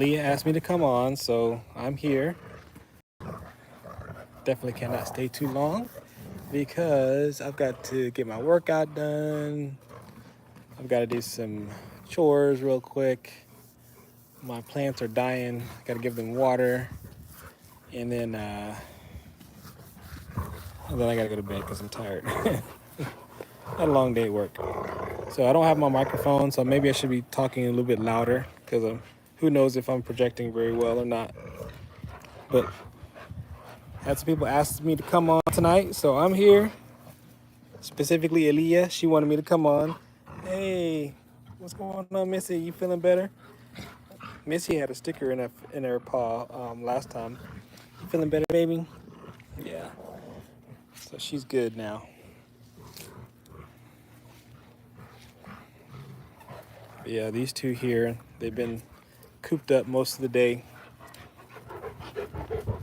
Leah asked me to come on, so I'm here. Definitely cannot stay too long because I've got to get my workout done. I've got to do some chores real quick. My plants are dying. Got to give them water, and then I got to go to bed because I'm tired. Had a long day at work, so I don't have my microphone. So maybe I should be talking a little bit louder because who knows if I'm projecting very well or not. But had some people ask me to come on tonight, so I'm here. Specifically, Aaliyah, she wanted me to come on. Hey, what's going on, Missy? You feeling better? Missy had a sticker in her paw last time. You feeling better, baby? Yeah. So she's good now. But yeah, these two here, they've been cooped up most of the day,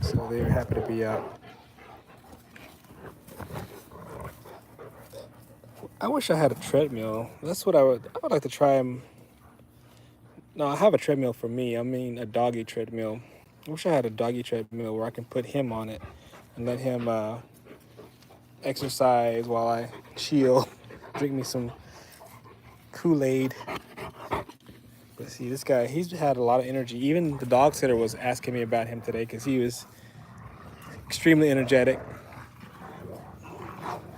so they're happy to be out. I wish I had a treadmill. That's what I would like to try. No, I have a treadmill for me. I mean a doggy treadmill. I wish I had a doggy treadmill where I can put him on it and let him exercise while I chill, drink me some Kool-Aid. But see, this guy, he's had a lot of energy. Even the dog sitter was asking me about him today because he was extremely energetic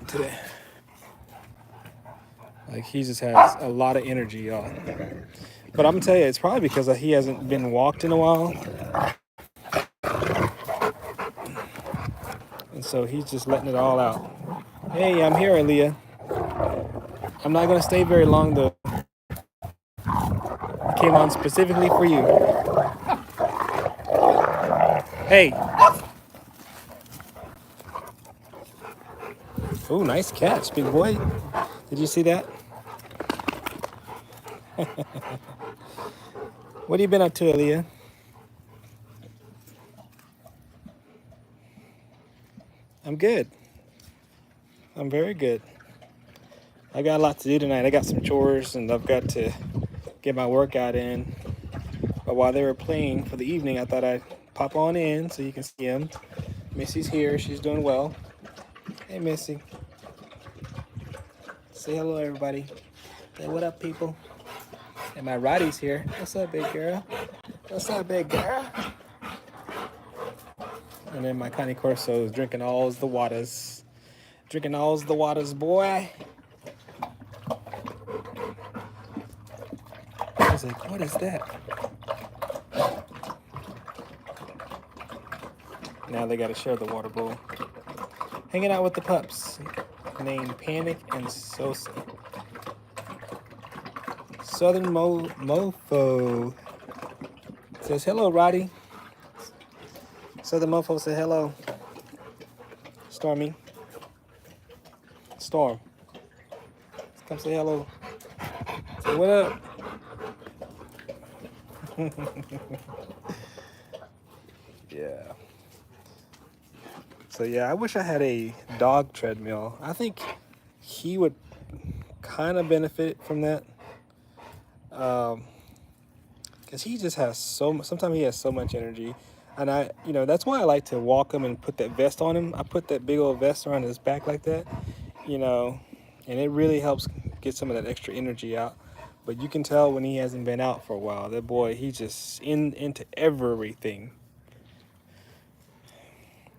today. Like, he just has a lot of energy, y'all. But I'm gonna tell you, it's probably because he hasn't been walked in a while. And so he's just letting it all out. Hey, I'm here, Aaliyah. I'm not gonna stay very long though. I came on specifically for you. Hey. Oh, nice catch, big boy. Did you see that? What have you been up to, Aaliyah? I'm good. I'm very good. I got a lot to do tonight. I got some chores and I've got to get my workout in. But while they were playing for the evening, I thought I'd pop on in so you can see them. Missy's here. She's doing well. Hey, Missy. Say hello, everybody. Say what up, people. And my Roddy's here. What's up, big girl? What's up, big girl? And then my Connie Corso is drinking all the waters. Drinking all the waters, boy. I was like, what is that? Now they gotta share the water bowl. Hanging out with the pups. Named Panic and Sosa. Southern Mofo says hello, Roddy. Southern Mofo said hello. Stormy. Storm. Come say hello. Say what up? Yeah. So yeah, I wish I had a dog treadmill. I think he would kind of benefit from that. Because he just has so much, sometimes he has so much energy. And that's why I like to walk him and put that vest on him. I put that big old vest around his back like that, and it really helps get some of that extra energy out. But you can tell when he hasn't been out for a while, that boy, he's just into everything.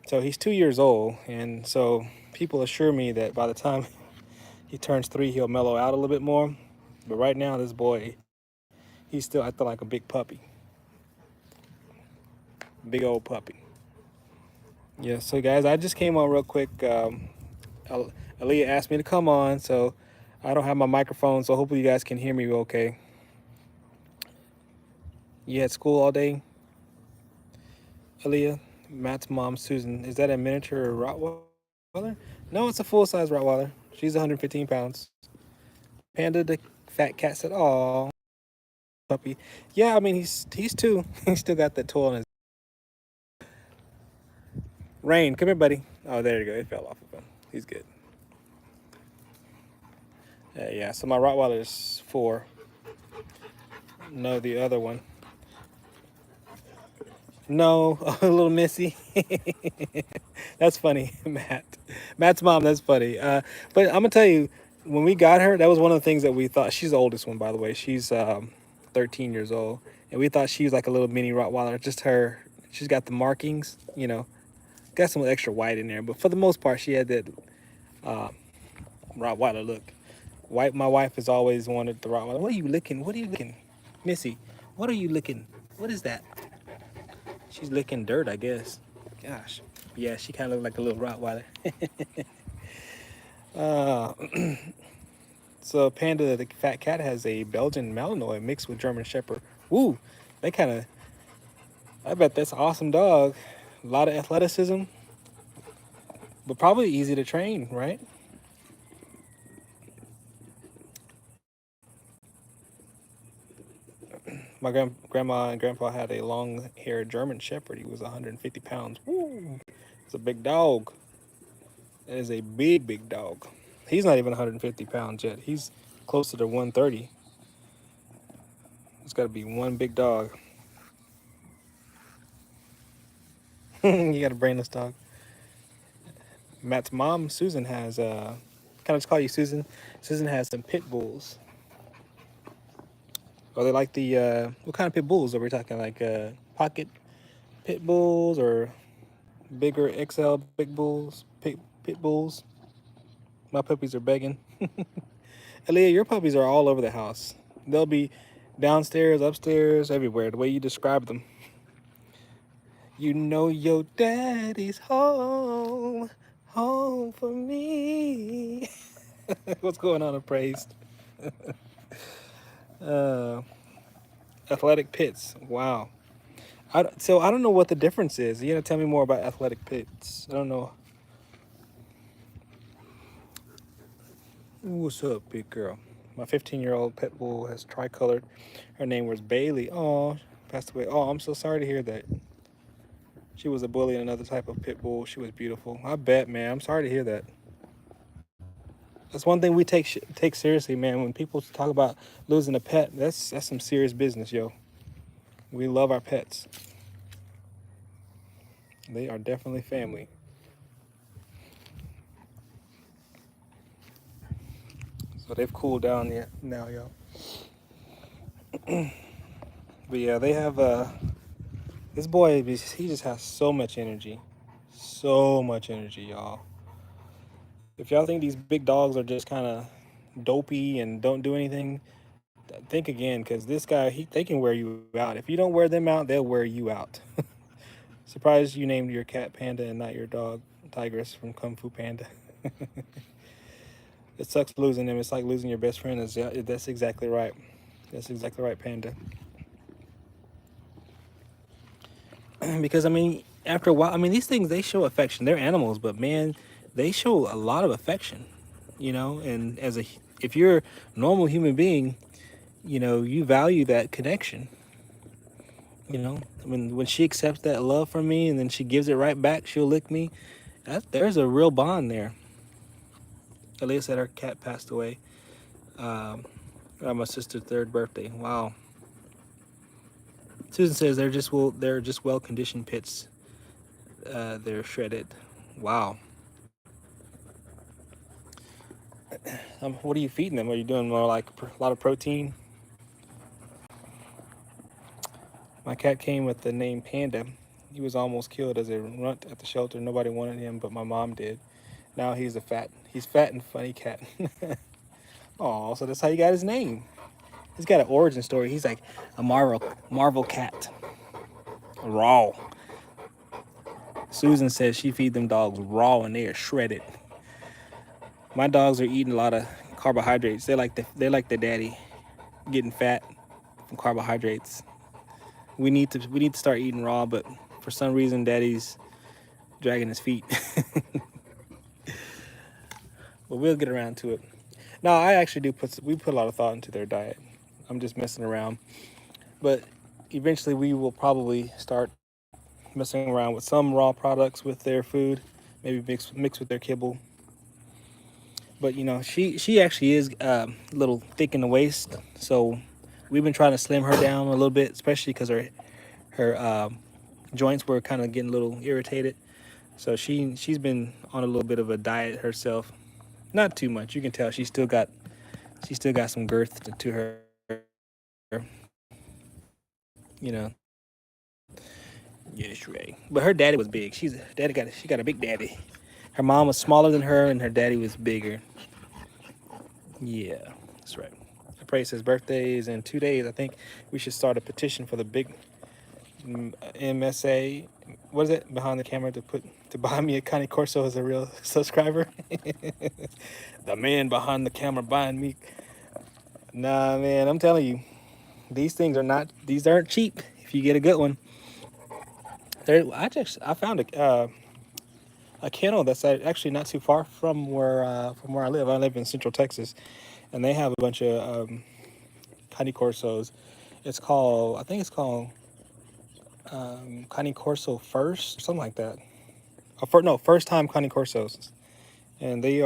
So he's 2 years old, and so people assure me that by the time he turns 3, he'll mellow out a little bit more. But right now, this boy, he's still acting like a big puppy. Big old puppy. Yeah, so guys, I just came on real quick. Aaliyah asked me to come on, so I don't have my microphone, so hopefully you guys can hear me okay. You had school all day, Aaliyah? Matt's mom, Susan. Is that a miniature Rottweiler? No, it's a full-size Rottweiler. She's 115 pounds. Panda the fat cat said, "Aw, puppy." Yeah, I mean, he's 2. He's still got that toy on his... Rain, come here, buddy. Oh, there you go. It fell off of him. He's good. Yeah, so my Rottweiler is 4. No, the other one. No, a little Missy. That's funny, Matt. Matt's mom. That's funny. But I'm gonna tell you, when we got her, that was one of the things that we thought. She's the oldest one, by the way. She's 13 years old, and we thought she was like a little mini Rottweiler. Just her. She's got the markings, got some extra white in there, but for the most part, she had that Rottweiler look. White. My wife has always wanted the Rottweiler. What are you licking? What are you licking, Missy? What are you licking? What is that? She's licking dirt, I guess. Gosh. Yeah, she kind of looked like a little Rottweiler. uh, so Panda, the fat cat, has a Belgian Malinois mixed with German Shepherd. Woo! They kind of. I bet that's an awesome dog. A lot of athleticism, but probably easy to train, right? My grandma and grandpa had a long-haired German Shepherd. He was 150 pounds. Woo! It's a big dog. That is a big, big dog. He's not even 150 pounds yet. He's closer to 130. It's got to be one big dog. You got a brainless dog. Matt's mom, Susan, has can I just call you Susan? Susan has some pit bulls. Are they like the what kind of pit bulls are we talking? Like pocket pit bulls or bigger XL big bulls? Pit bulls. My puppies are begging. Aaliyah, your puppies are all over the house. They'll be downstairs, upstairs, everywhere. The way you describe them. You know your daddy's home, home for me. What's going on, Appraised? Uh, athletic pits. Wow. So I don't know what the difference is. You gotta tell me more about athletic pits. I don't know. What's up, big girl? My 15-year-old pit bull has tricolored. Her name was Bailey. Oh, passed away. Oh, I'm so sorry to hear that. She was a bully in another type of pit bull. She was beautiful. I bet, man. I'm sorry to hear that. That's one thing we take seriously, man. When people talk about losing a pet, that's some serious business, yo. We love our pets. They are definitely family. So they've cooled down yet now, yo. But yeah, they have this boy. He just has so much energy, so much energy, y'all. If y'all think these big dogs are just kind of dopey and don't do anything, think again, because this guy, they can wear you out. If you don't wear them out, they'll wear you out. Surprised you named your cat Panda and not your dog Tigress from Kung Fu Panda. It sucks losing them. It's like losing your best friend. That's exactly right. That's exactly right, Panda. Because I mean, after a while, I mean, these things, they show affection. They're animals, but man, they show a lot of affection. And if you're a normal human being, you value that connection. When she accepts that love from me and then she gives it right back, she'll lick me. There's a real bond there. Aaliyah said her cat passed away on my sister's third birthday. Wow. Susan says they're just well conditioned pits. They're shredded. Wow. What are you feeding them? Are you doing more like a lot of protein? My cat came with the name Panda. He was almost killed as a runt at the shelter. Nobody wanted him, but my mom did. Now he's fat and funny cat. Oh, so that's how he got his name. He's got an origin story. He's like a Marvel cat. Raw. Susan says she feed them dogs raw and they are shredded. My dogs are eating a lot of carbohydrates. They like the daddy getting fat from carbohydrates. We need to start eating raw, but for some reason daddy's dragging his feet. But we'll get around to it. No, I actually do we put a lot of thought into their diet. I'm just messing around. But eventually we will probably start messing around with some raw products with their food, maybe mix with their kibble. But she actually is a little thick in the waist, so we've been trying to slim her down a little bit, especially because her joints were kind of getting a little irritated. So she's been on a little bit of a diet herself. Not too much. You can tell she still got some girth to her. You know. Yes, right. But her daddy was big. She got a big daddy. Her mom was smaller than her, and her daddy was bigger. Yeah, that's right. I pray his birthday is in 2 days. I think we should start a petition for the big MSA. What is it behind the camera to buy me a Connie Corso as a real subscriber? The man behind the camera buying me. Nah, man, I'm telling you, these aren't cheap. If you get a good one, I found a kennel that's actually not too far from where I live. I live in Central Texas, and they have a bunch of Connie Corsos. I think it's called Connie Corso First, or something like that. No, First Time Connie Corsos, and they've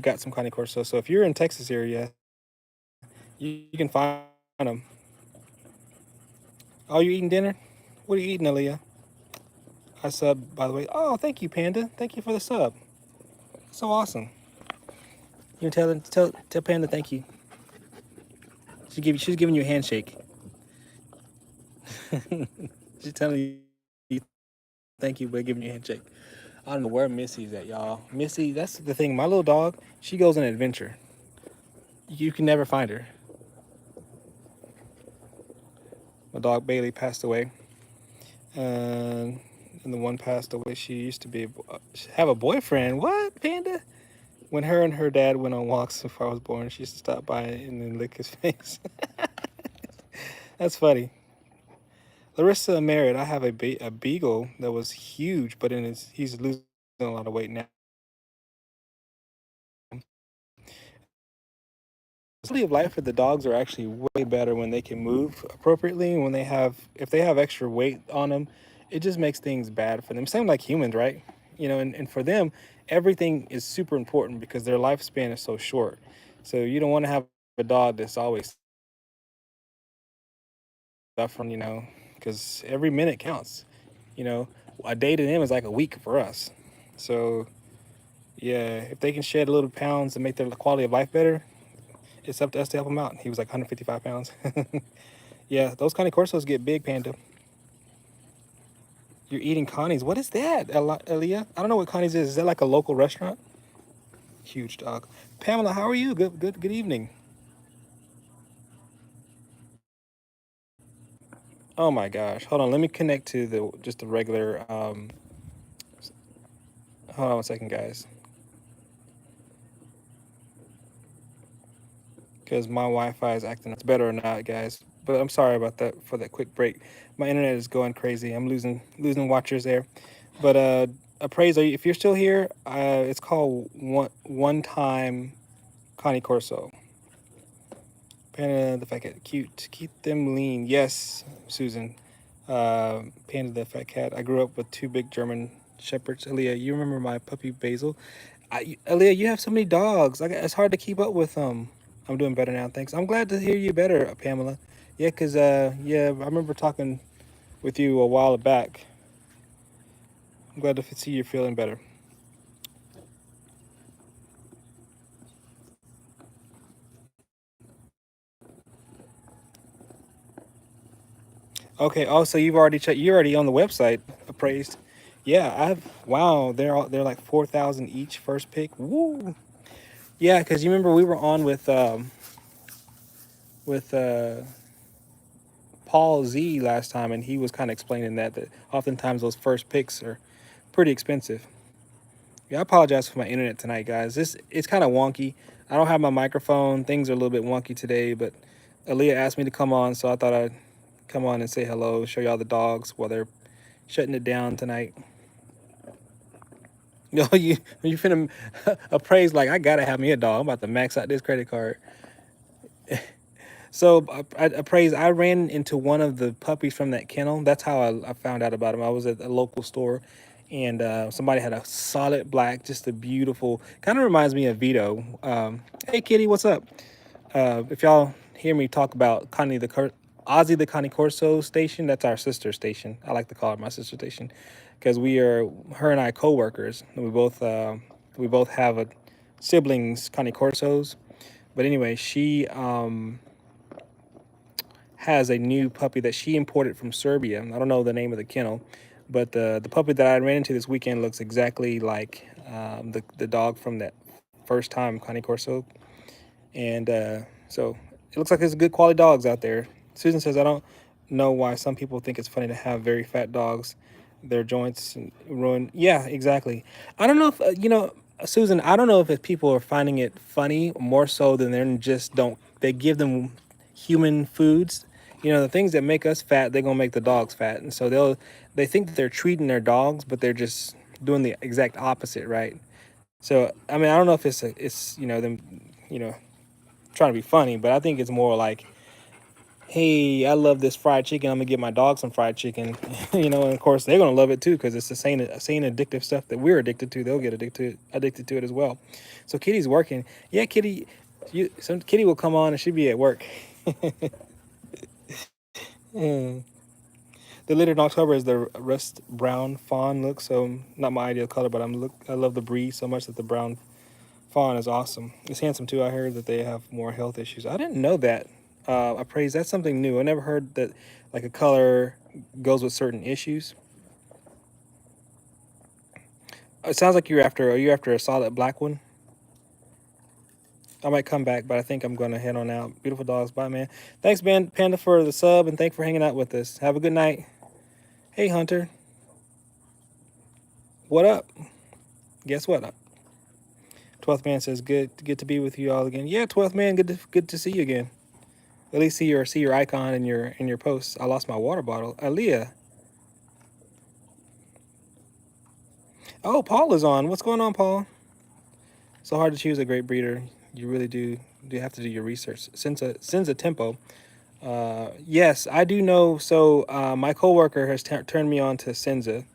got some Connie Corsos. So if you're in Texas area, you can find them. Oh, you eating dinner? What are you eating, Aaliyah? I sub, by the way. Oh, thank you, Panda. Thank you for the sub. So awesome. You tell Panda thank you. She's giving you a handshake. She's telling you thank you by giving you a handshake. I don't know where Missy's at, y'all. Missy, that's the thing. My little dog, she goes on an adventure. You can never find her. My dog Bailey passed away, and the one passed away. She used to have a boyfriend. What, Panda? When her and her dad went on walks before I was born, she used to stop by and then lick his face. That's funny. Larissa married. I have a beagle that was huge, but he's losing a lot of weight now. Quality of life for the dogs are actually way better when they can move appropriately. When if they have extra weight on them, it just makes things bad for them. Same like humans, right? And for them, everything is super important because their lifespan is so short. So you don't want to have a dog that's always suffering, because every minute counts. You know, a day to them is like a week for us. So yeah, if they can shed a little pounds and make their quality of life better, it's up to us to help him out. He was like 155 pounds. Yeah, those Connie Corsos get big, Panda. You're eating Connie's. What is that, Elia? I don't know what Connie's is. Is that like a local restaurant? Huge dog. Pamela, how are you? Good evening. Oh my gosh. Hold on. Let me connect to just the regular. Hold on 1 second, guys. Because my Wi-Fi is acting. It's better or not, guys. But I'm sorry about that for that quick break. My internet is going crazy. I'm losing watchers there. But Appraise, if you're still here, it's called one time Connie Corso. Panda the fat cat, cute. Keep them lean. Yes, Susan. Panda the fat cat. I grew up with two big German shepherds. Aaliyah, you remember my puppy Basil? Aaliyah, you have so many dogs. It's hard to keep up with them. I'm doing better now, thanks. I'm glad to hear you better, Pamela. Yeah, cause yeah, I remember talking with you a while back. I'm glad to see you're feeling better. Okay. Also, you've already checked. You're already on the website. Appraised. Yeah, Wow, they're like 4,000 each. First pick. Woo. Yeah, because you remember we were on with Paul Z last time, and he was kind of explaining that oftentimes those first picks are pretty expensive. Yeah, I apologize for my internet tonight, guys. It's kind of wonky. I don't have my microphone. Things are a little bit wonky today, but Aaliyah asked me to come on, so I thought I'd come on and say hello, show y'all the dogs while they're shutting it down tonight. You finna appraise like I gotta have me a dog. I'm about to max out this credit card. So I appraise. I ran into one of the puppies from that kennel. That's how I found out about him. I was at a local store, and somebody had a solid black, just a beautiful. Kind of reminds me of Vito. Hey, Kitty, what's up? If y'all hear me talk about Connie the Ozzy the Cane Corso station. That's our sister station. I like to call it my sister station because we are her and I co-workers. We both have a siblings Cane Corsos. But anyway, she has a new puppy that she imported from Serbia. I don't know the name of the kennel, but the puppy that I ran into this weekend looks exactly like the dog from that first time Cane Corso, and so it looks like there's good quality dogs out there. Susan says I don't know why some people think it's funny to have very fat dogs, their joints ruined. Yeah, exactly. I don't know if Susan. I don't know if people are finding it funny more so than they're just don't. They give them human foods. The things that make us fat, they're gonna make the dogs fat, and so they think that they're treating their dogs, but they're just doing the exact opposite, right? So I mean, I don't know if it's them, you know, trying to be funny, but I think it's more like, hey, I love this fried chicken. I'm gonna give my dog some fried chicken, and of course they're gonna love it too because it's the same addictive stuff that we're addicted to. They'll get addicted to it as well. So Kitty's working. Yeah, Kitty, Kitty will come on and she'll be at work. Mm. The litter in October is the rust brown fawn look, so not my ideal color, but I love the breed so much that the brown fawn is awesome. It's handsome too. I heard that they have more health issues. I didn't know that. I praise that's something new. I never heard that like a color goes with certain issues. It sounds like are you after a solid black one? I might come back, but I think I'm gonna head on out. Beautiful dogs, bye man. Thanks, man, Panda, for the sub, and thanks for hanging out with us. Have a good night. Hey, Hunter, what up? Guess what? 12th man says good to be with you all again. Yeah, 12th man, good to see you again. At least see your icon in your posts. I lost my water bottle. Aaliyah. Oh, Paul is on. What's going on, Paul? So hard to choose a great breeder. You really do have to do your research. Senza Tempo. Yes, I do know. So my coworker has turned me on to Senza.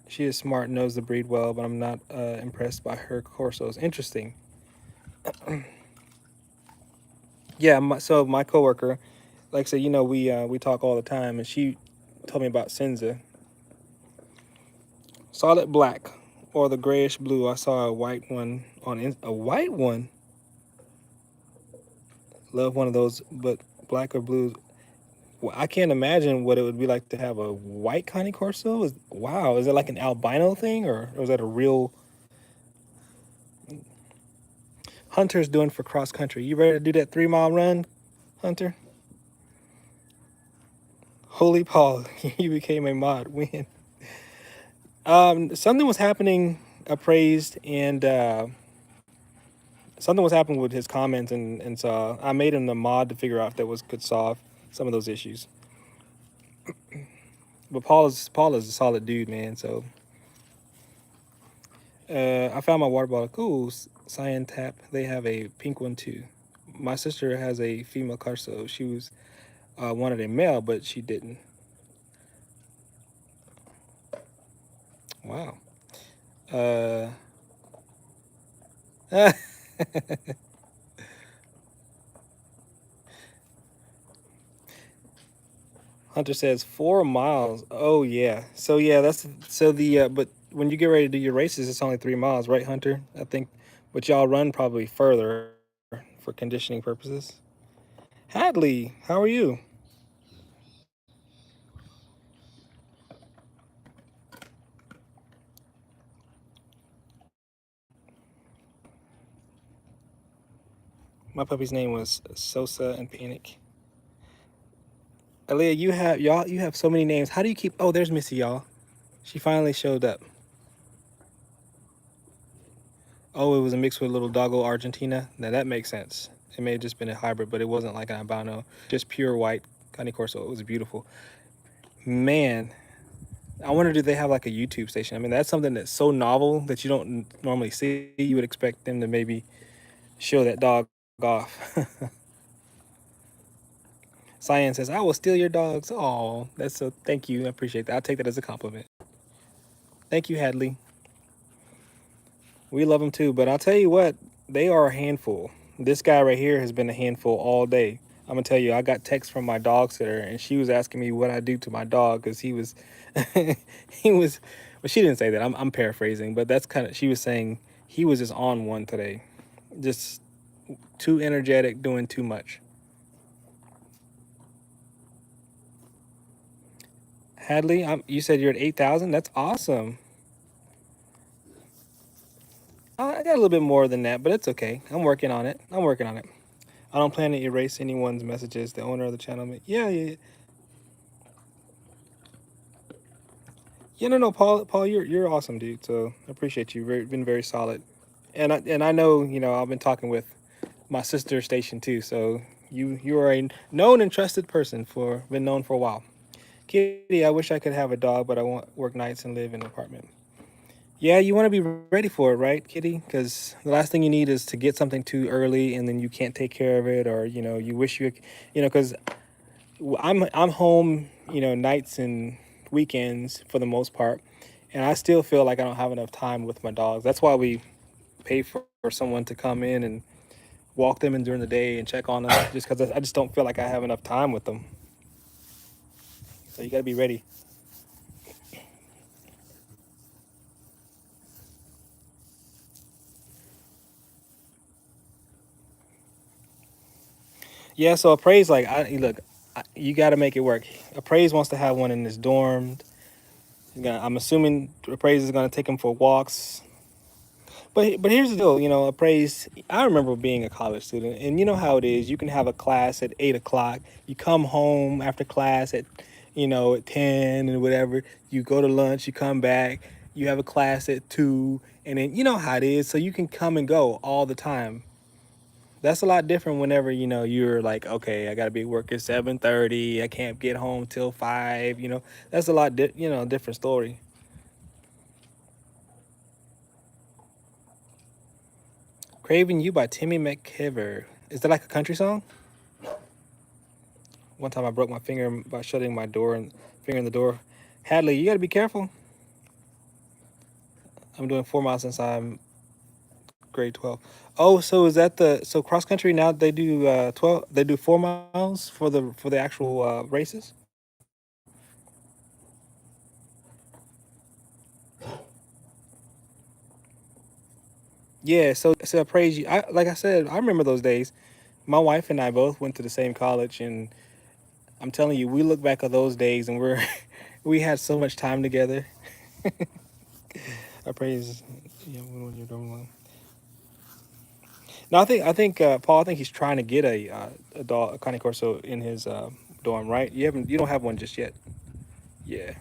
She is smart, knows the breed well, but I'm not impressed by her Corsos. Interesting. Yeah, so my coworker, like I said, we talk all the time, and she told me about Senza. Solid black or the grayish blue. I saw a white one a white one. Love one of those, but black or blue. Well, I can't imagine what it would be like to have a white Cane Corso. Wow, is it like an albino thing, or is that a real Hunter's doing for cross country? You ready to do that 3 mile run, Hunter? Holy Paul, you became a mod. When something was happening, appraised, and something was happening with his comments, and so I made him the mod to figure out if could solve some of those issues. But Paul is a solid dude, man. So I found my water bottle. Cool, Cyan Tap. They have a pink one too. My sister has a female Corso. She was wanted a male, but she didn't. Wow. Uh, Hunter says 4 miles. Oh yeah. So yeah, that's so the but when you get ready to do your races, it's only 3 miles, right, Hunter? I think, but y'all run probably further for conditioning purposes. Hadley, how are you? My puppy's name was Sosa and Panic. Aaliyah, you have so many names. How do you keep? Oh, there's Missy, y'all. She finally showed up. Oh, it was a mix with a little doggo Argentina. Now that makes sense. It may have just been a hybrid, but it wasn't like an albino, just pure white Cane Corso. It was beautiful. Man, I wonder, do they have like a YouTube station? I mean, that's something that's so novel that you don't normally see. You would expect them to maybe show that dog off. Cyan says, I will steal your dogs. Oh, that's so, thank you. I appreciate that. I'll take that as a compliment. Thank you, Hadley. We love them too, but I'll tell you what, they are a handful. This guy right here has been a handful all day. I'm gonna tell you, I got text from my dog sitter, and she was asking me what I do to my dog because he was, he was. Well, she didn't say that. I'm paraphrasing, but that's kind of. She was saying he was just on one today, just too energetic, doing too much. Hadley, you said you're at 8,000. That's awesome. I got a little bit more than that, but it's okay. I'm working on it. I'm working on it. I don't plan to erase anyone's messages. The owner of the channel, yeah, yeah, yeah. No, no, Paul, you're awesome, dude. So I appreciate you. Been very solid, and I know I've been talking with my sister station too. So you are a known and trusted person for been known for a while. Kitty, I wish I could have a dog, but I want work nights and live in an apartment. Yeah, you want to be ready for it, right, Kitty? Because the last thing you need is to get something too early and then you can't take care of it, or you wish because I'm home, nights and weekends for the most part, and I still feel like I don't have enough time with my dogs. That's why we pay for someone to come in and walk them in during the day and check on them, just because I just don't feel like I have enough time with them. So you got to be ready. Yeah. So Appraise, like, look, you got to make it work. Appraise wants to have one in his dorm. I'm assuming Appraise is gonna take him for walks. But here's the deal, Appraise. I remember being a college student, and you know how it is. You can have a class at 8 o'clock. You come home after class at 10 and whatever. You go to lunch. You come back. You have a class at 2, and then you know how it is. So you can come and go all the time. That's a lot different whenever you're like, okay, I gotta be at work at 7:30. I can't get home till 5. That's a lot different story. Craving You by Timmy McKiver. Is that like a country song? One time I broke my finger by shutting my door and finger in the door. Hadley, you gotta be careful. I'm doing 4 miles since I'm grade 12. Oh, so is that so cross country now they do 12 they do 4 miles for the actual races? Yeah, so I praise you. Like I said, I remember those days. My wife and I both went to the same college, and I'm telling you, we look back at those days and we had so much time together. I praise. Yeah, when you're doing. No, I think Paul. I think he's trying to get a dog, a Cane Corso in his dorm, right? You don't have one just yet. Yeah,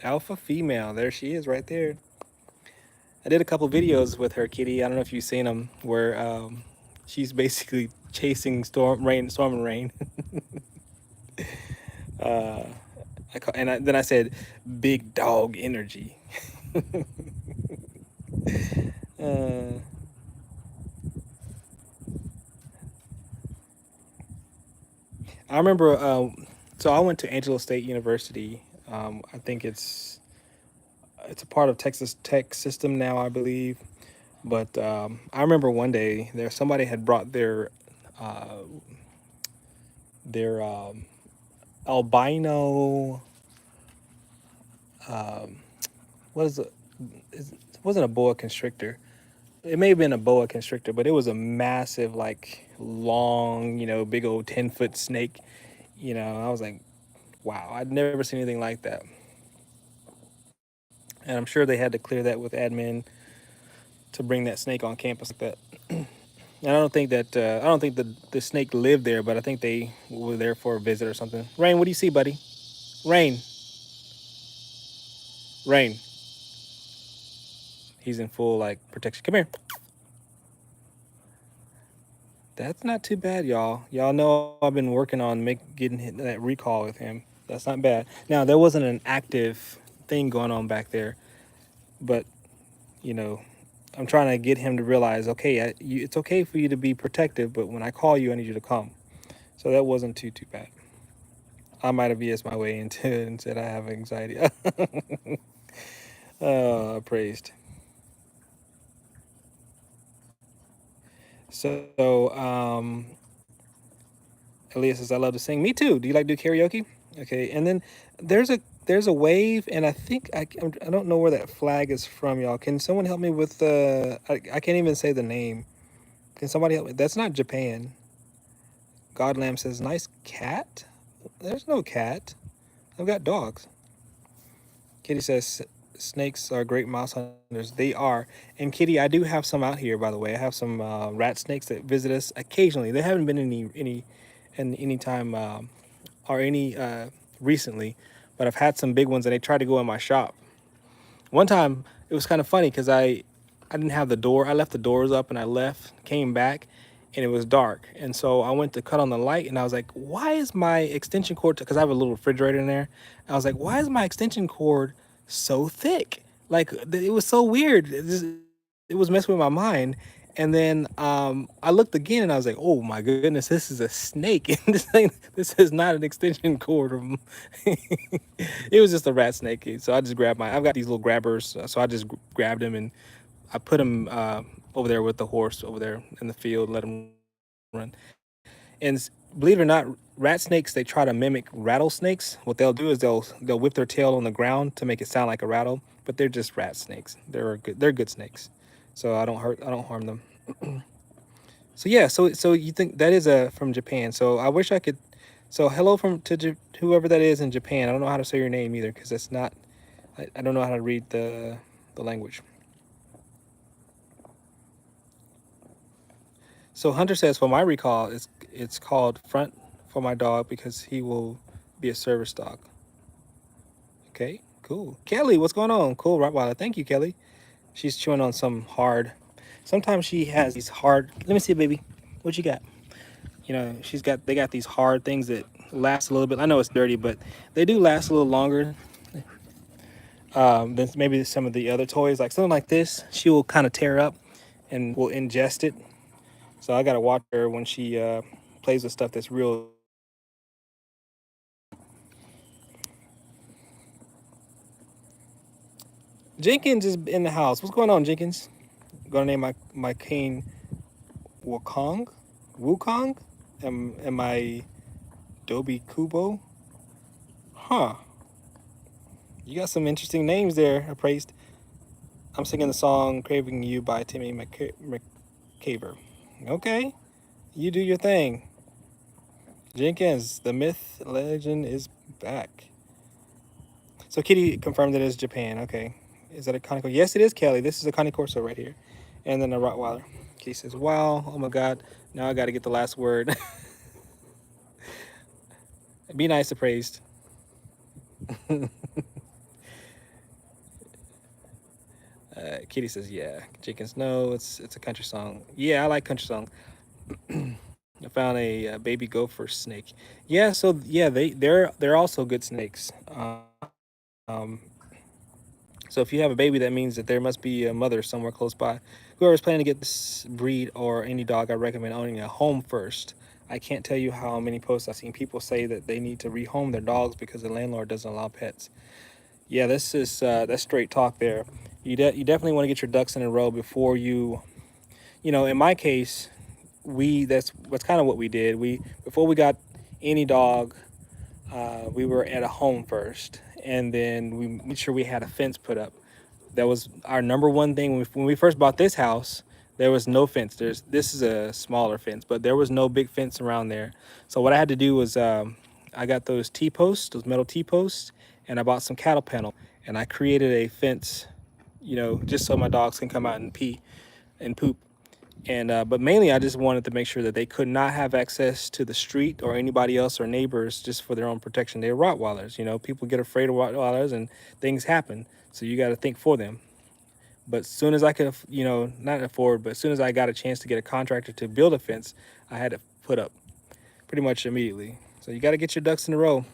alpha female. There she is, right there. I did a couple videos with her, Kitty. I don't know if you've seen them, where she's basically chasing storm and rain. uh, then I said, "Big dog energy." uh, I remember. So I went to Angelo State University. I think it's a part of Texas Tech system now, I believe. But I remember one day there somebody had brought uh, their albino what is it? It wasn't a boa constrictor. It may have been a boa constrictor, but it was a massive, like long, big old 10-foot snake. I was like, wow, I'd never seen anything like that. And I'm sure they had to clear that with admin to bring that snake on campus like that. And I don't think the snake lived there, but I think they were there for a visit or something. Rain, what do you see, buddy? Rain, Rain. He's in full like protection. Come here. That's not too bad, y'all. Y'all know I've been working on getting that recall with him. That's not bad. Now there wasn't an active thing going on back there, but you know, I'm trying to get him to realize, okay, it's okay for you to be protective, but when I call you, I need you to come. So that wasn't too bad. I might have eased my way into it and said I have anxiety. Praised. So, Elias says, I love to sing. Me too. Do you like to do karaoke? Okay. And then there's a there's a wave, and I think I don't know where that flag is from, y'all. Can someone help me with the? I can't even say the name. Can somebody help me? That's not Japan. Godlam says, nice cat. There's no cat. I've got dogs. Kitty says, snakes are great mouse hunters. They are. And Kitty, I do have some out here, by the way. I have some rat snakes that visit us occasionally. There haven't been any time or any recently, but I've had some big ones, and they tried to go in my shop. One time it was kind of funny because I didn't have the door. I left the doors up and I left, came back, and it was dark. And so I went to cut on the light, and I was like, why is my extension cord? Because I have a little refrigerator in there. I was like, why is my extension cord so thick? Like it was so weird. It was messing with my mind. And then I looked again, and I was like, "Oh my goodness, this is a snake! And this is not an extension cord." It was just a rat snake. So I just grabbed I've got these little grabbers, so I just grabbed him and I put him over there with the horse over there in the field, let him run. And believe it or not, rat snakes, they try to mimic rattlesnakes. What they'll do is they'll whip their tail on the ground to make it sound like a rattle, but they're just rat snakes. They're good snakes. So I don't harm them. So yeah, so you think that is from Japan. So I wish I could. So hello whoever that is in Japan. I don't know how to say your name either because it's not. I don't know how to read the language. So Hunter says, for my recall, it's called Front for my dog because he will be a service dog. Okay, cool. Kelly, what's going on? Cool, Rottweiler. Thank you, Kelly. She's chewing on some hard. Sometimes she has these hard. Let me see, baby. What you got? You know, they got these hard things that last a little bit. I know it's dirty, but they do last a little longer than maybe some of the other toys. Like something like this, she will kind of tear up and will ingest it. So I gotta watch her when she plays with stuff that's real. Jenkins is in the house. What's going on, Jenkins? I'm gonna name my cane Wukong. Wukong? Am I Dobie Kubo? Huh. You got some interesting names there, appraised. I'm singing the song Craving You by Timmy McCaver. Okay. You do your thing. Jenkins, the myth legend is back. So Kitty confirmed that it's Japan. Okay. Is that a Connie Corso? Yes, it is, Kelly. This is a Connie Corso right here. And then a Rottweiler. Kitty says, wow, oh my God. Now I got to get the last word. Be nice, appraised. Kitty says, yeah. Jenkins, no, it's a country song. Yeah, I like country song. I found a baby gopher snake. Yeah, so yeah, they're also good snakes. Um, so if you have a baby, that means that there must be a mother somewhere close by. Whoever's planning to get this breed or any dog, I recommend owning a home first. I can't tell you how many posts I've seen people say that they need to rehome their dogs because the landlord doesn't allow pets. Yeah, this is that's straight talk there. You definitely want to get your ducks in a row before in my case, that's kind of what we did. Before we got any dog, we were at a home first, and then we made sure we had a fence put up. That was our number one thing when we first bought this house. There was no fence. This is a smaller fence, but there was no big fence around there. So what I had to do was I got those T-posts, those metal T-posts, and I bought some cattle panel, and I created a fence, just so my dogs can come out and pee and poop. And but mainly I just wanted to make sure that they could not have access to the street or anybody else or neighbors just for their own protection. They're Rottweilers. People get afraid of Rottweilers and things happen. So you got to think for them. But as soon as I could, not afford, but as soon as I got a chance to get a contractor to build a fence, I had it put up pretty much immediately. So you got to get your ducks in a row.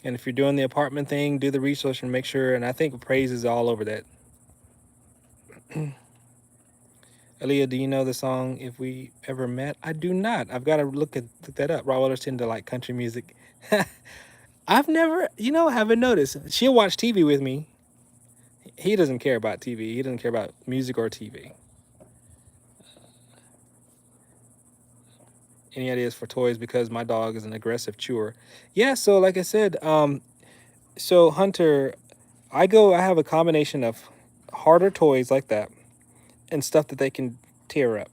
And if you're doing the apartment thing, do the research and make sure. And I think praise is all over that. Aaliyah, do you know the song If We Ever Met? I do not. I've got to look that up. Rottweilers tend to like country music. I've never, haven't noticed. She'll watch TV with me. He doesn't care about TV. He doesn't care about music or TV. Any ideas for toys? Because my dog is an aggressive chewer. Yeah. So like I said, so Hunter, I have a combination of harder toys like that and stuff that they can tear up.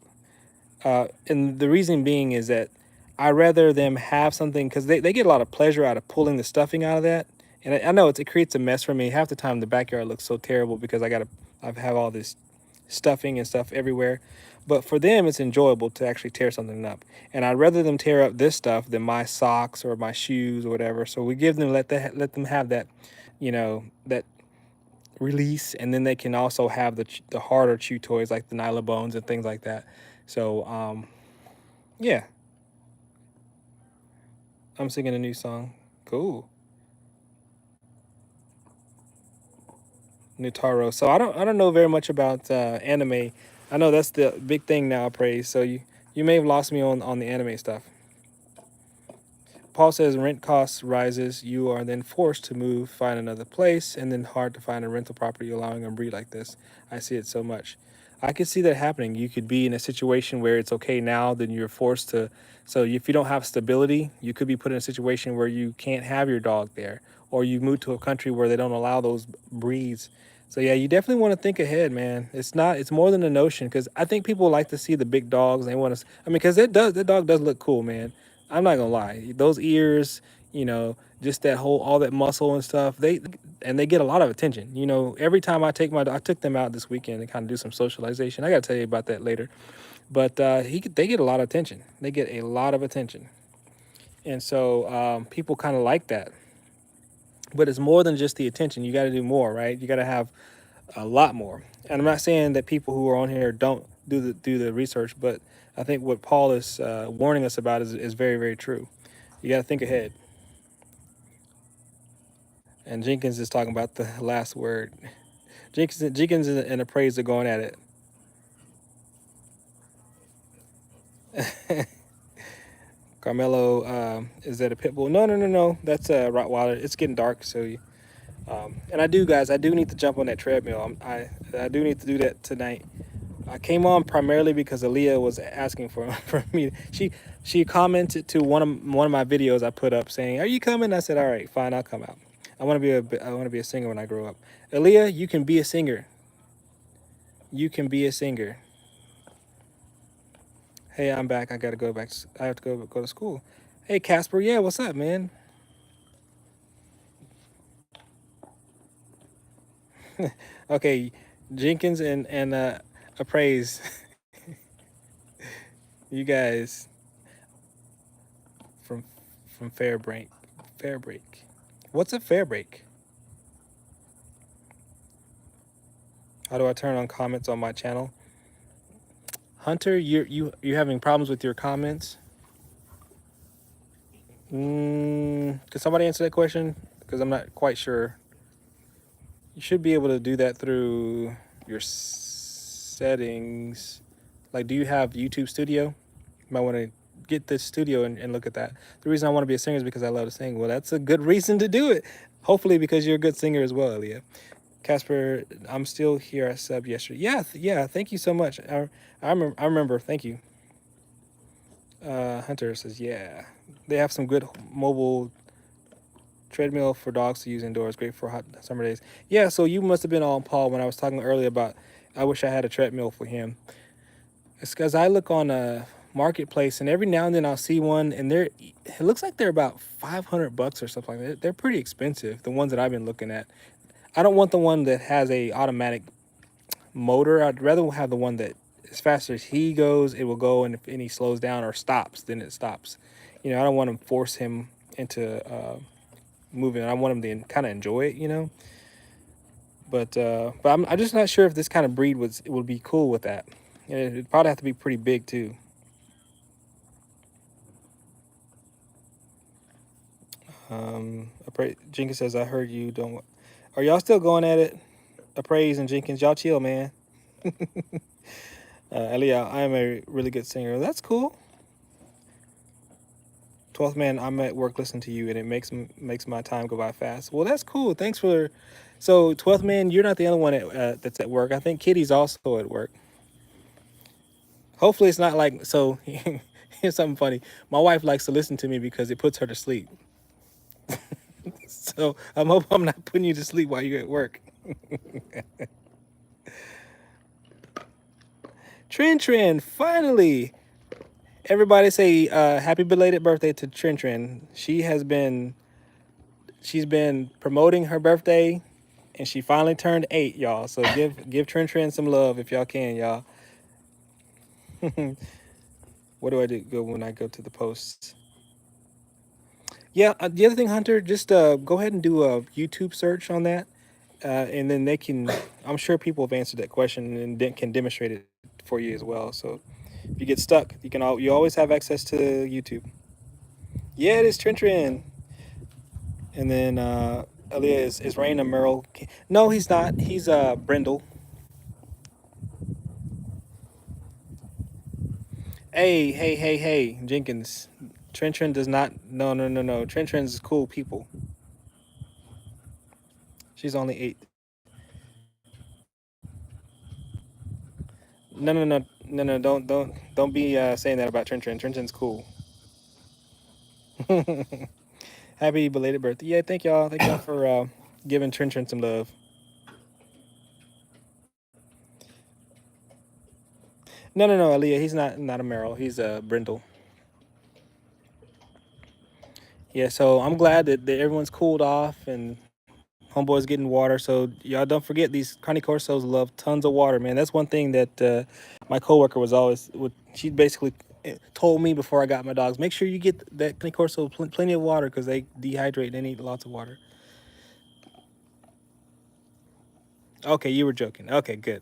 And the reason being is that I rather them have something because they get a lot of pleasure out of pulling the stuffing out of that. And I know it creates a mess for me. Half the time the backyard looks so terrible because I have all this stuffing and stuff everywhere. But for them, it's enjoyable to actually tear something up. And I'd rather them tear up this stuff than my socks or my shoes or whatever. So we give them let them have that, that release, and then they can also have the harder chew toys like the Nyla bones and things like that. So yeah, I'm singing a new song. Cool. Nutaro. So I don't know very much about anime. I know that's the big thing now, praise. So you may have lost me on the anime stuff. Paul says rent costs rises. You are then forced to move, find another place, and then hard to find a rental property allowing a breed like this. I see it so much. I could see that happening. You could be in a situation where it's okay now, then you're forced to. So if you don't have stability, you could be put in a situation where you can't have your dog there, or you move to a country where they don't allow those breeds. So yeah, you definitely want to think ahead, man. It's not. It's more than a notion because I think people like to see the big dogs. And they want to. I mean, because that dog does look cool, man. I'm not gonna lie. Those ears, just that whole all that muscle and stuff. They get a lot of attention. Every time I took them out this weekend to kind of do some socialization. I gotta tell you about that later. But they get a lot of attention. They get a lot of attention, and so people kind of like that. But it's more than just the attention. You got to do more, right? You got to have a lot more. And I'm not saying that people who are on here don't do the research, but I think what Paul is warning us about is very, very true. You got to think ahead. And Jenkins is talking about the last word. Jenkins and Appraise are going at it. Carmelo, is that a pit bull? No, no, no, no. That's a Rottweiler. It's getting dark, so and I do, guys. I do need to jump on that treadmill. I do need to do that tonight. I came on primarily because Aaliyah was asking for for me. She commented to one of my videos I put up saying, "Are you coming?" I said, "All right, fine, I'll come out. I want to be a singer when I grow up." Aaliyah, you can be a singer. You can be a singer. Hey, I'm back. I gotta go back. I have to go to school. Hey, Casper. Yeah, what's up, man? Okay, Jenkins and Appraise. You guys from from Fairbreak. Fairbreak. What's a Fairbreak? How do I turn on comments on my channel? Hunter, you having problems with your comments? Could somebody answer that question? Because I'm not quite sure. You should be able to do that through your settings. Like, do you have YouTube Studio? You might want to get the studio and look at that. The reason I want to be a singer is because I love to sing. Well, that's a good reason to do it. Hopefully, because you're a good singer as well, Aaliyah. Casper, I'm still here. I subbed yesterday. Yeah, yeah. Thank you so much. I remember. Thank you. Hunter says, yeah. They have some good mobile treadmill for dogs to use indoors. Great for hot summer days. Yeah, so you must have been on Paul when I was talking earlier about I wish I had a treadmill for him. It's because I look on a marketplace and every now and then I'll see one and it looks like they're about $500 or something like that. They're pretty expensive, the ones that I've been looking at. I don't want the one that has a automatic motor. I'd rather have the one that as fast as he goes, it will go, and if any slows down or stops, then it stops. I don't want to force him into moving. I want him to kind of enjoy it. But I'm just not sure if this kind of breed would be cool with that. And it'd probably have to be pretty big too. Jenkins says, "I heard you don't." Are y'all still going at it? Appraise and Jenkins, y'all chill, man. Elia, I am a really good singer. That's cool. 12th man, I'm at work listening to you, and it makes my time go by fast. Well, that's cool. Thanks for. So 12th man, you're not the only one that's at work. I think Kitty's also at work. Hopefully, it's not like so. Here's something funny. My wife likes to listen to me because it puts her to sleep. So I'm hope I'm not putting you to sleep while you're at work. Trin, finally. Everybody say happy belated birthday to Trin. She's been promoting her birthday, and she finally turned 8, y'all. So give Trin some love if y'all can, y'all. What do I do go when I go to the posts? Yeah, the other thing, Hunter, just go ahead and do a YouTube search on that, and then they can. I'm sure people have answered that question and can demonstrate it for you as well. So if you get stuck, you always have access to YouTube. Yeah, it is Trin. And then Aaliyah is Rain and Merle. No, he's not. He's Brindle. Hey, Jenkins. Trin does not. No. Trin's cool people. She's only 8. No. Don't be saying that about Trin. Trin's cool. Happy belated birthday. Yeah, thank y'all. Thank y'all for giving Trin some love. No, Aaliyah. He's not a Merle. He's a Brindle. Yeah, so I'm glad that everyone's cooled off and homeboy's getting water. So y'all don't forget these Carni Corsos love tons of water, man. That's one thing that my coworker was always would. She basically told me before I got my dogs, make sure you get that Carni Corso plenty of water because they dehydrate and they need lots of water. Okay, you were joking. Okay, good.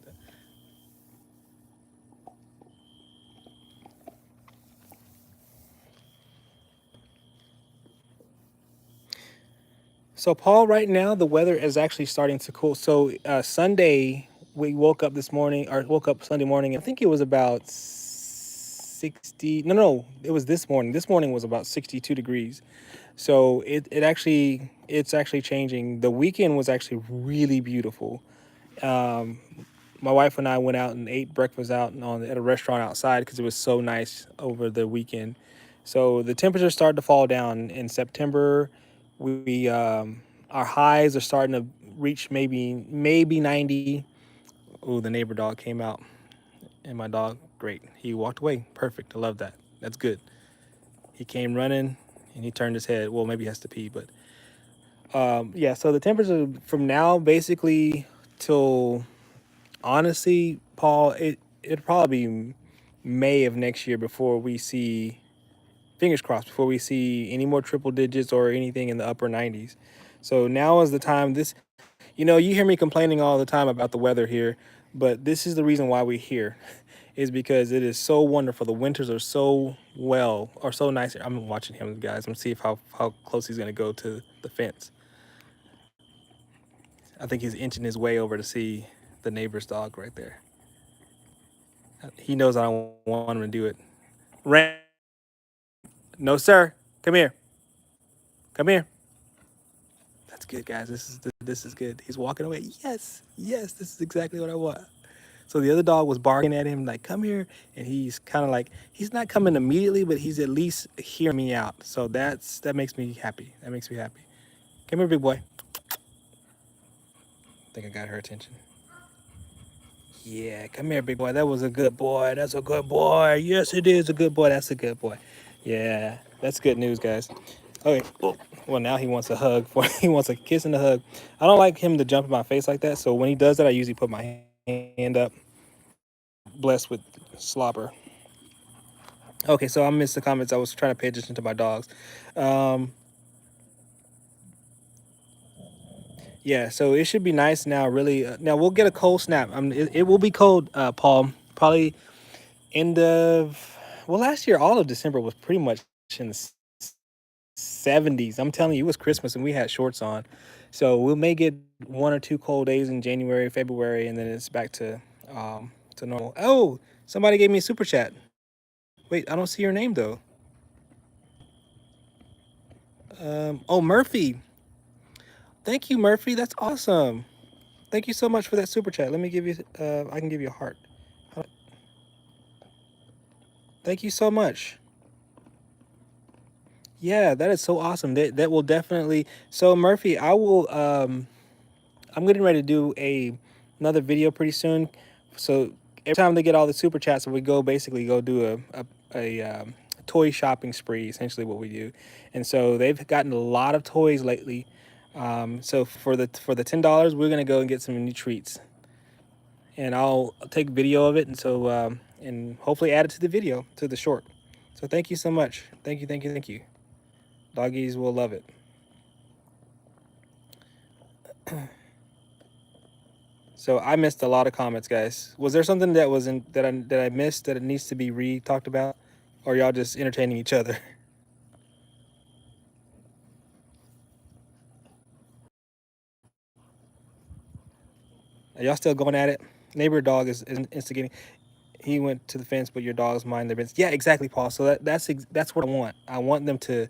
So Paul, right now the weather is actually starting to cool. So Sunday we woke up this morning, or woke up Sunday morning, and I think it was about 60. No, it was this morning. This morning was about 62 degrees. So it's actually changing. The weekend was actually really beautiful. Um, my wife and I went out and ate breakfast out at a restaurant outside because it was so nice over the weekend. So the temperature started to fall down in September. We our highs are starting to reach maybe 90. Oh, the neighbor dog came out, and my dog, great. He walked away. Perfect. I love that. That's good. He came running, and he turned his head. Well, maybe he has to pee, but yeah. So the temperature from now basically till honestly, Paul, it'd probably be May of next year before we see, fingers crossed, before we see any more triple digits or anything in the upper 90s. So now is the time. You hear me complaining all the time about the weather here, but this is the reason why we're here, is because it is so wonderful. The winters are so nice. I'm watching him, guys. I'm see if how close he's gonna go to the fence. I think he's inching his way over to see the neighbor's dog right there. He knows I don't want him to do it. Ran. No, sir. Come here. Come here. That's good, guys. This is good. He's walking away. Yes. This is exactly what I want. So the other dog was barking at him like, "Come here," and he's kind of like he's not coming immediately, but he's at least hearing me out. So that makes me happy. That makes me happy. Come here, big boy. I think I got her attention. Yeah, come here, big boy. That was a good boy. That's a good boy. Yes, it is a good boy. That's a good boy. Yeah, that's good news, guys. Okay. Well, now he wants a hug. He wants a kiss and a hug. I don't like him to jump in my face like that. So when he does that, I usually put my hand up, blessed with slobber. Okay, so I missed the comments. I was trying to pay attention to my dogs. Um, yeah, so it should be nice now. Really, now we'll get a cold snap. It will be cold, Paul. Probably end of last year, all of December was pretty much in the 70s. I'm telling you, it was Christmas and we had shorts on. So we may get 1 or 2 cold days in January, February, and then it's back to normal. Oh, somebody gave me a super chat. Wait, I don't see your name though. Oh, Murphy. Thank you, Murphy. That's awesome. Thank you so much for that super chat. Let me give you. I can give you a heart. Thank you so much. Yeah, that is so awesome. That will definitely. So Murphy, I will. I'm getting ready to do another video pretty soon. So every time they get all the super chats, we go basically go do a toy shopping spree. Essentially, what we do, and so they've gotten a lot of toys lately. So for the $10, we're gonna go and get some new treats, and I'll take video of it, and so and hopefully add it to the video to the short. So thank you so much. Thank you, thank you, thank you. Doggies will love it. So I missed a lot of comments, guys. Was there something that was in that I missed that it needs to be re talked about, or y'all just entertaining each other? Are y'all still going at it? Neighbor dog is instigating. He went to the fence, but your dogs mind their business. Yeah, exactly, Paul. So that's what I want. I want them to.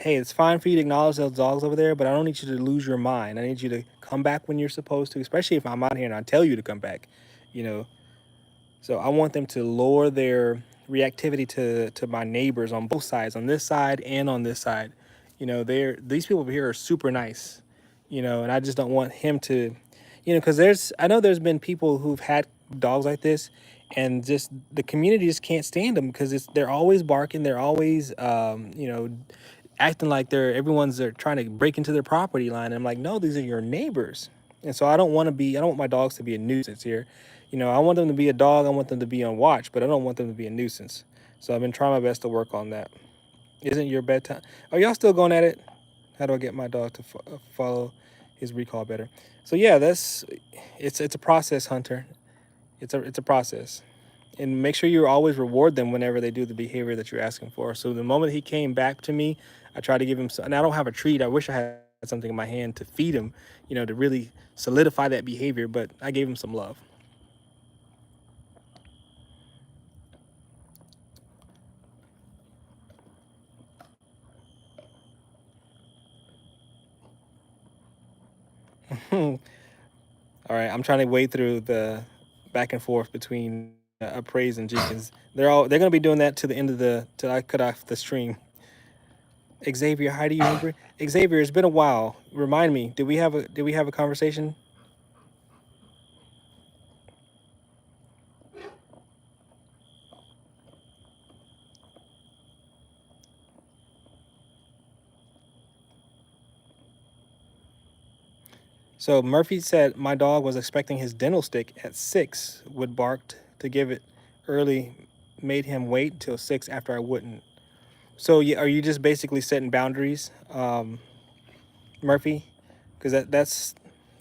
Hey, it's fine for you to acknowledge those dogs over there, but I don't need you to lose your mind. I need you to come back when you're supposed to, especially if I'm out here and I tell you to come back. You know, So I want them to lower their reactivity to my neighbors on both sides, on this side and on this side. These people over here are super nice, and I just don't want him to, because I know there's been people who've had dogs like this, and just the community just can't stand them because they're always barking, they're always, acting like they're trying to break into their property line. And I'm like, no, these are your neighbors. And so I don't want my dogs to be a nuisance here. I want them to be a dog. I want them to be on watch, but I don't want them to be a nuisance. So I've been trying my best to work on that. Isn't your bedtime? Are y'all still going at it? How do I get my dog to follow his recall better? So yeah, it's a process, Hunter. It's a process, and make sure you always reward them whenever they do the behavior that you're asking for. So the moment he came back to me, I tried to give him. And I don't have a treat. I wish I had something in my hand to feed him, to really solidify that behavior. But I gave him some love. All right, I'm trying to wade through the back and forth between Appraise and Jenkins. They're gonna be doing that to the end of till I cut off the stream. Xavier, how do you remember? Xavier, it's been a while. Remind me, did we have a conversation? So Murphy said my dog was expecting his dental stick at 6. Would barked to give it early, made him wait till 6 after I wouldn't. So yeah, are you just basically setting boundaries, Murphy? Because that's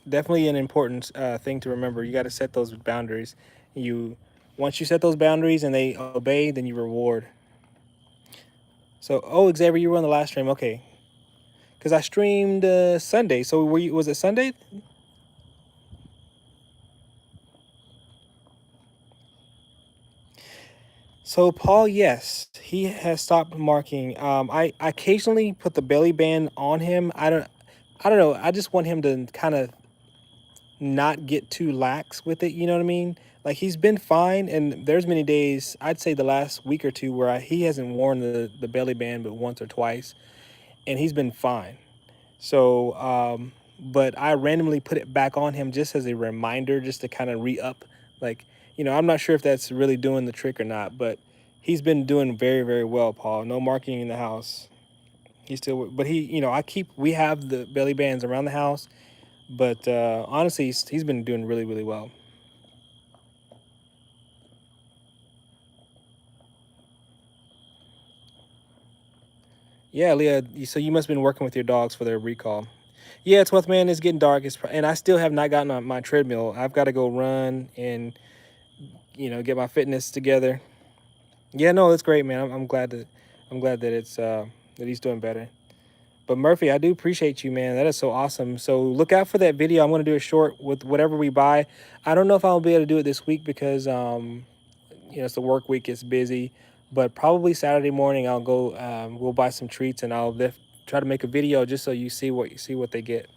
definitely an important thing to remember. You got to set those boundaries. You Once you set those boundaries and they obey, then you reward. So Xavier, you were on the last stream, okay? Because I streamed Sunday. So was it Sunday? So Paul, yes, he has stopped marking. I occasionally put the belly band on him. I don't know. I just want him to kind of not get too lax with it. You know what I mean? Like he's been fine, and there's many days I'd say the last week or two where he hasn't worn the belly band but once or twice, and he's been fine. So, but I randomly put it back on him just as a reminder, just to kind of re up. Like, I'm not sure if that's really doing the trick or not, but he's been doing very, very well, Paul. No marking in the house. He's still, but we have the belly bands around the house, but honestly, he's been doing really, really well. Yeah, Leah. So you must have been working with your dogs for their recall. Yeah, 12th man, it's getting dark. And I still have not gotten on my treadmill. I've got to go run and get my fitness together. Yeah, no, that's great, man. I'm glad that that he's doing better. But Murphy, I do appreciate you, man. That is so awesome. So look out for that video. I'm gonna do a short with whatever we buy. I don't know if I'll be able to do it this week because it's the work week. It's busy, but probably Saturday morning I'll go. We'll buy some treats and try to make a video just so you see what they get.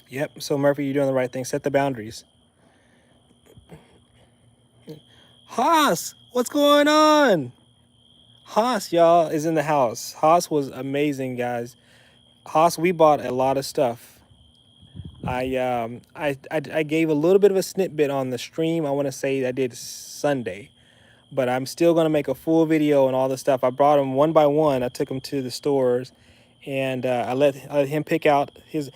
Yep. So Murphy, you're doing the right thing. Set the boundaries. Haas, what's going on? Haas, y'all, is in the house. Haas was amazing, guys. Haas, we bought a lot of stuff. I gave a little bit of a snippet on the stream. I want to say I did Sunday, but I'm still gonna make a full video and all the stuff. I brought them one by one. I took them to the stores, and I let him pick out his.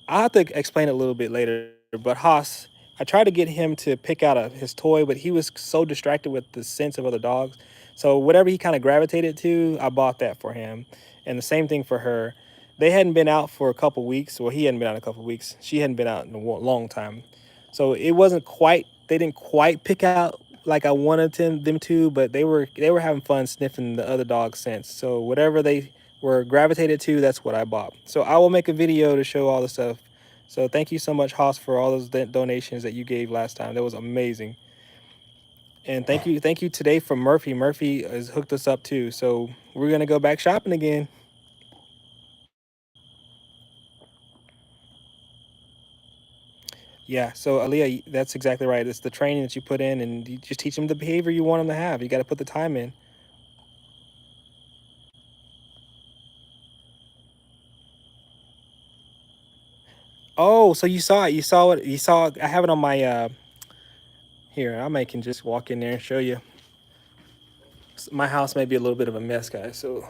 I'll have to explain it a little bit later. But Haas, I tried to get him to pick out his toy, but he was so distracted with the scents of other dogs. So whatever he kind of gravitated to, I bought that for him. And the same thing for her. They hadn't been out for a couple weeks. Well, he hadn't been out in a couple weeks. She hadn't been out in a long time. So it wasn't quite. They didn't quite pick out like I wanted them to, but they were having fun sniffing the other dog's scents. So whatever they were gravitated to, that's what I bought. So I will make a video to show all the stuff. So thank you so much, Haas, for all those donations that you gave last time. That was amazing. And thank you today for Murphy. Murphy has hooked us up too. So we're gonna go back shopping again. Yeah. So Aaliyah, that's exactly right. It's the training that you put in, and you just teach them the behavior you want them to have. You got to put the time in. Oh, so you saw it. You saw it. You saw it. I have it on my. Here, I can just walk in there and show you. My house may be a little bit of a mess, guys. So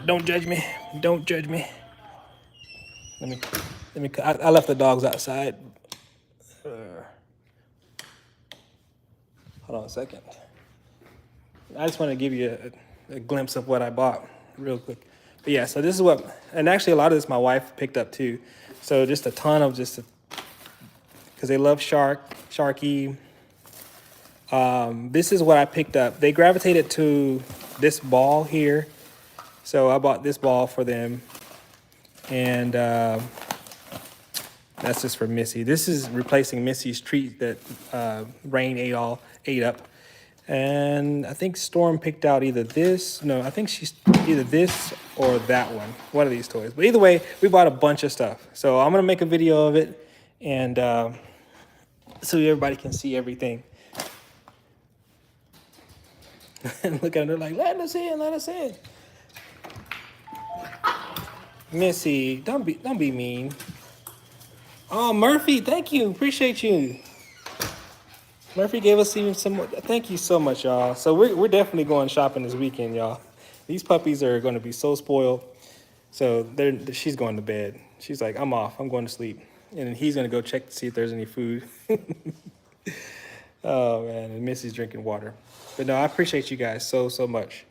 don't judge me. Don't judge me. Let me I left the dogs outside. Hold on a second. I just want to give you a glimpse of what I bought real quick. But yeah, so this is what, and actually a lot of this my wife picked up too. So just a ton of because they love Sharky. This is what I picked up. They gravitated to this ball here. So I bought this ball for them. And that's just for Missy. This is replacing Missy's treat that Rain ate up. And I think Storm picked out either this. No, I think she's either this or that one of these toys. But either way, we bought a bunch of stuff. So I'm gonna make a video of it, and so everybody can see everything. And look at her like, let us in, let us in. Missy, don't be mean. Oh, Murphy, thank you, appreciate you. Murphy gave us even some more. Thank you so much, y'all. So we're definitely going shopping this weekend, y'all. These puppies are going to be so spoiled. So she's going to bed. She's like, I'm off. I'm going to sleep. And then he's going to go check to see if there's any food. Oh, man. And Missy's drinking water. But no, I appreciate you guys so much.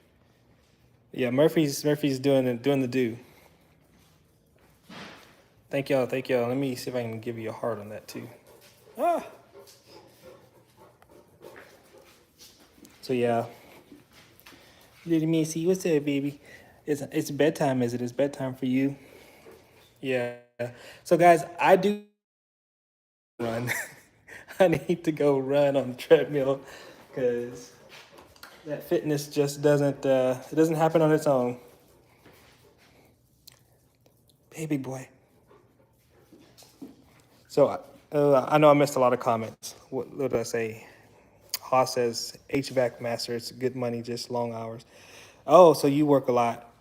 Yeah, Murphy's doing the do. Thank y'all. Thank y'all. Let me see if I can give you a heart on that too. Ah. So yeah, little Missy, what's up, baby? It's bedtime, is it? It's bedtime for you. Yeah. So guys, I do run. I need to go run on the treadmill because that fitness just doesn't it doesn't happen on its own. Baby boy. So I know I missed a lot of comments. What did I say? Haas says HVAC master. It's good money, just long hours. Oh, so you work a lot.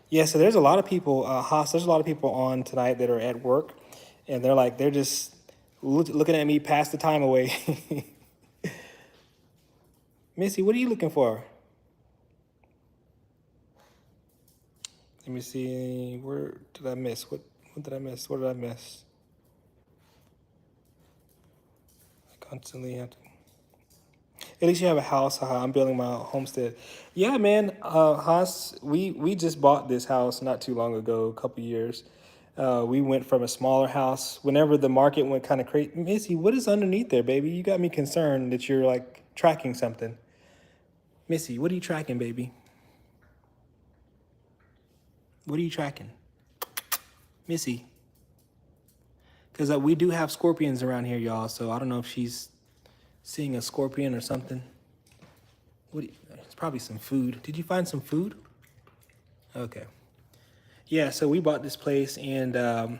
Yeah, so there's a lot of people, Haas, there's a lot of people on tonight that are at work, and they're just looking at me pass the time away. Missy, what are you looking for? Let me see, where did I miss? What did I miss? What did I miss? I constantly have to. At least you have a house. I'm building my homestead. Yeah, man. Haas, we just bought this house not too long ago, a couple years. We went from a smaller house. Whenever the market went kind of crazy, Missy, what is underneath there, baby? You got me concerned that you're like tracking something. Missy, what are you tracking, baby? What are you tracking, Missy? Because we do have scorpions around here, y'all. So I don't know if she's seeing a scorpion or something. It's probably some food. Did you find some food? Okay. Yeah, so we bought this place, and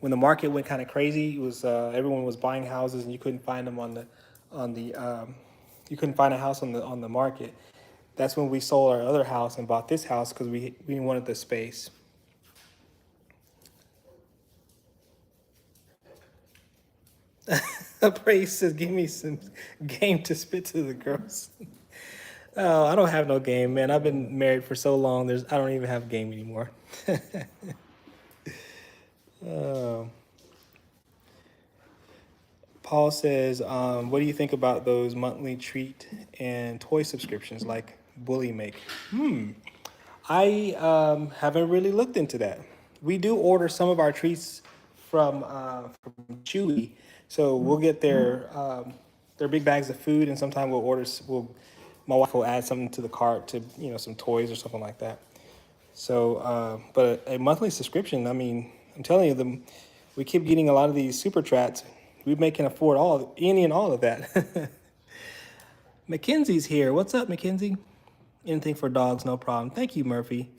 when the market went kind of crazy. It was everyone was buying houses and you couldn't find them on the you couldn't find a house on the market. That's when we sold our other house and bought this house because we wanted the space. Praise says, "Give me some game to spit to the girls." Oh, I don't have no game, man. I've been married for so long. I don't even have game anymore. Oh. Paul says, "What do you think about those monthly treat and toy subscriptions like Bully Make?" I haven't really looked into that. We do order some of our treats from Chewy, so we'll get their big bags of food, and sometimes we'll order. My wife will add something to the cart to some toys or something like that. So, but a monthly subscription. I mean, I'm telling you, we keep getting a lot of these super trats. We can afford any and all of that. Mackenzie's here. What's up, Mackenzie? Anything for dogs, no problem. Thank you, Murphy.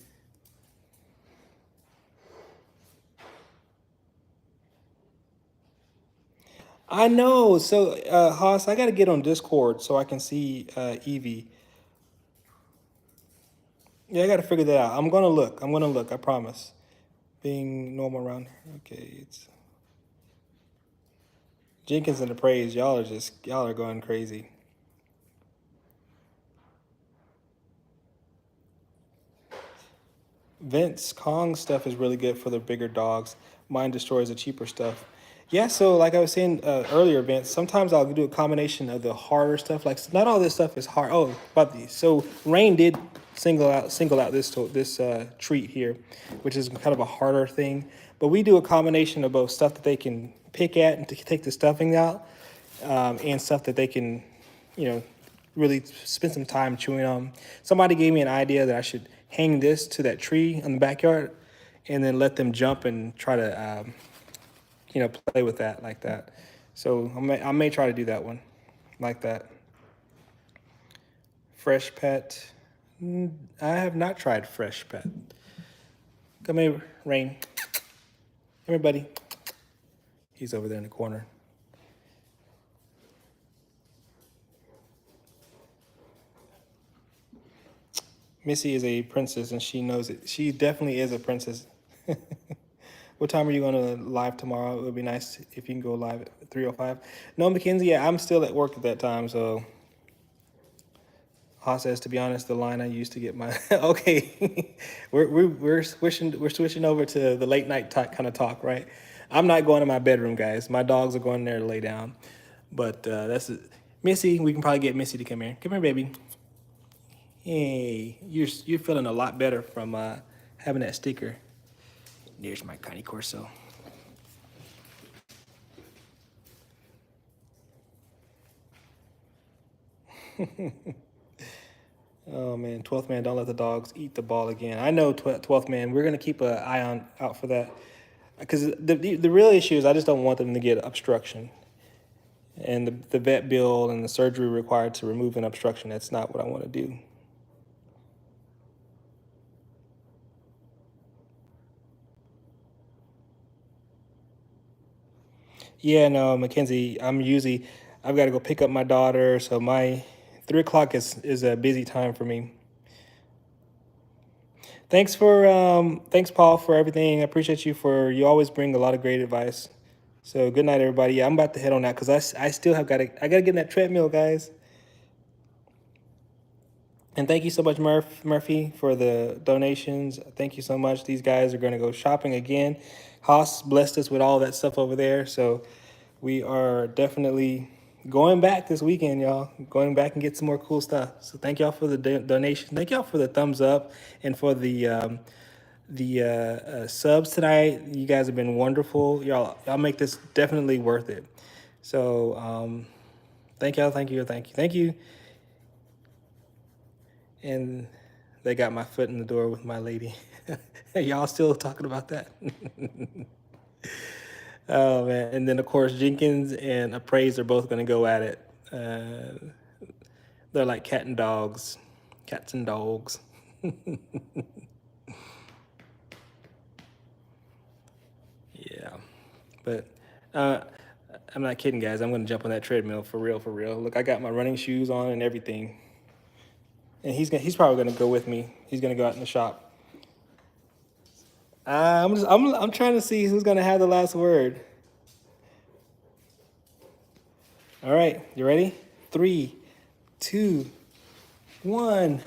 I know. So, Haas, I got to get on Discord so I can see Evie. Yeah, I got to figure that out. I'm gonna look. I'm gonna look. I promise. Being normal around here. Okay, it's Jenkins and the praise. Y'all are going crazy. Vince Kong stuff is really good for the bigger dogs. Mine destroys the cheaper stuff. Yeah, so like I was saying earlier, Vince, sometimes I'll do a combination of the harder stuff. Like not all this stuff is hard. Oh, about these. So Rain did single out this treat here, which is kind of a harder thing. But we do a combination of both stuff that they can pick at and to take the stuffing out, and stuff that they can, you know, really spend some time chewing on. Somebody gave me an idea that I should hang this to that tree in the backyard, and then let them jump and try to, play with that like that. So I may try to do that one, like that. Fresh Pet. I have not tried Fresh Pet. Come here, Rain. Come here, buddy. He's over there in the corner. Missy is a princess and she knows it. She definitely is a princess. What time are you going to live tomorrow? It would be nice if you can go live at 3:05. No, Mackenzie, yeah, I'm still at work at that time, so Haas says, to be honest, the line I used to get my okay. we're switching over to the late night kind of talk, right? I'm not going to my bedroom, guys. My dogs are going there to lay down. But that's it. Missy. We can probably get Missy to come here. Come here, baby. Hey, you're feeling a lot better from having that sticker. There's my Connie Corso. Oh man, 12th man, don't let the dogs eat the ball again. I know 12th man. We're gonna keep an eye out for that, because the real issue is I just don't want them to get obstruction, and the vet bill and the surgery required to remove an obstruction. That's not what I want to do. Yeah, no, Mackenzie, I've got to go pick up my daughter, so my 3 o'clock is a busy time for me. Thanks Paul for everything. I appreciate you always bring a lot of great advice. So good night, everybody. Yeah, I'm about to head on out because I still I gotta get in that treadmill, guys. And thank you so much, Murphy, for the donations. Thank you so much. These guys are going to go shopping again. Haas blessed us with all that stuff over there. So we are definitely going back this weekend, y'all. Going back and get some more cool stuff. So thank y'all for the donation. Thank y'all for the thumbs up and for the subs tonight. You guys have been wonderful. Y'all make this definitely worth it. So thank y'all. Thank you. And they got my foot in the door with my lady. Y'all still talking about that? Oh man! And then of course Jenkins and Appraise are both gonna go at it. They're like cats and dogs. Yeah. But I'm not kidding, guys. I'm gonna jump on that treadmill for real, for real. Look, I got my running shoes on and everything, and he's probably gonna go with me. He's gonna go out in the shop. I'm trying to see who's gonna have the last word. All right, you ready? 3, 2, 1.